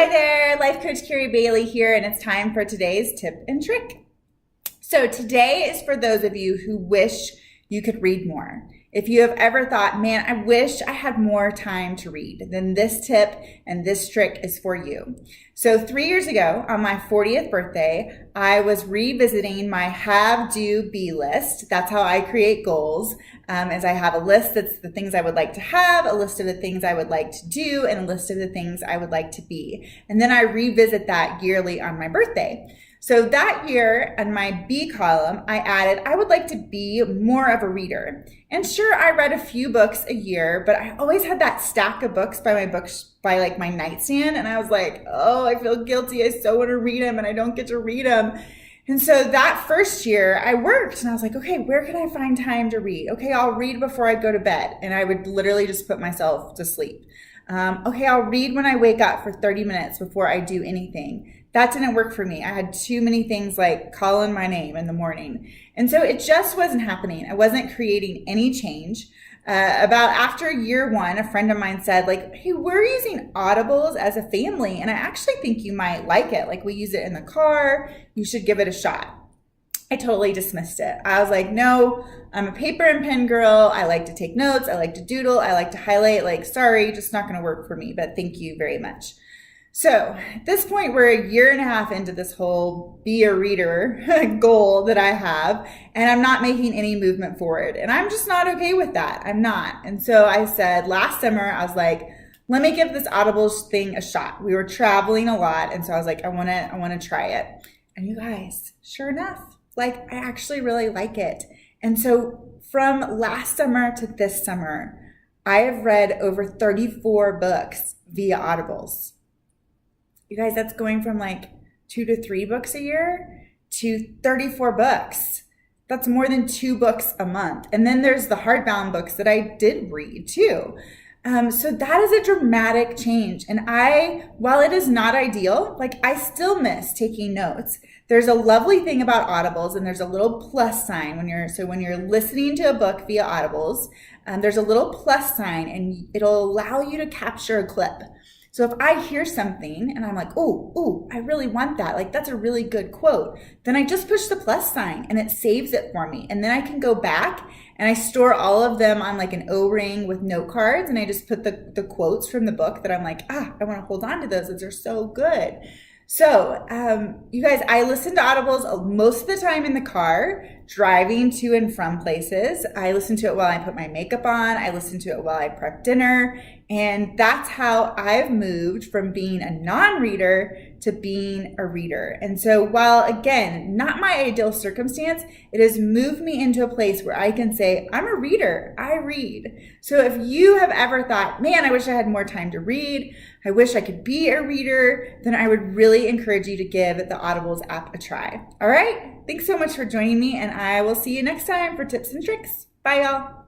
Hi there, Life Coach Carey Bailey here, and it's time for today's tip and trick. So today is for those of you who wish you could read more. If you have ever thought, man, I wish I had more time to read, then this tip and this trick is for you. So 3 years ago, on my 40th birthday, I was revisiting my have, do, be list. That's how I create goals, as I have a list that's the things I would like to have, a list of the things I would like to do, and a list of the things I would like to be. And then I revisit that yearly on my birthday. So that year in my B column, I added, I would like to be more of a reader. And sure, I read a few books a year, but I always had that stack of books by my nightstand. And I was like, oh, I feel guilty. I so want to read them and I don't get to read them. And so that first year I worked and I was like, okay, where can I find time to read? Okay, I'll read before I go to bed. And I would literally just put myself to sleep. Okay, I'll read when I wake up for 30 minutes before I do anything. That didn't work for me. I had too many things like calling my name in the morning. And so it just wasn't happening. I wasn't creating any change. About after year one, a friend of mine said, like, hey, we're using audibles as a family, and I actually think you might like it. Like, we use it in the car. You should give it a shot. I totally dismissed it. I was like, no, I'm a paper and pen girl. I like to take notes. I like to doodle. I like to highlight. Like, sorry, just not going to work for me, but thank you very much. So at this point, we're a year and a half into this whole be a reader goal that I have, and I'm not making any movement forward. And I'm just not okay with that. I'm not. And so I said last summer, I was like, let me give this Audible thing a shot. We were traveling a lot. And so I was like, I want to try it. And you guys, sure enough, like, I actually really like it. And so from last summer to this summer, I have read over 34 books via Audibles. You guys, that's going from like 2 to 3 books a year to 34 books. That's more than 2 books a month. And then there's the hardbound books that I did read too. So that is a dramatic change. And while it is not ideal, like, I still miss taking notes. There's a lovely thing about Audibles, and there's a little plus sign when you're listening to a book via Audibles, there's a little plus sign and it'll allow you to capture a clip. So if I hear something and I'm like, oh, I really want that. Like, that's a really good quote. Then I just push the plus sign and it saves it for me. And then I can go back and I store all of them on like an O-ring with note cards. And I just put the quotes from the book that I'm like, I want to hold on to those. Those are so good. So you guys, I listen to Audibles most of the time in the car, driving to and from places. I listen to it while I put my makeup on. I listen to it while I prep dinner. And that's how I've moved from being a non-reader to being a reader. And so while, again, not my ideal circumstance, it has moved me into a place where I can say, I'm a reader. I read. So if you have ever thought, man, I wish I had more time to read, I wish I could be a reader, then I would really encourage you to give the Audibles app a try. All right? Thanks so much for joining me, and I will see you next time for tips and tricks. Bye, y'all.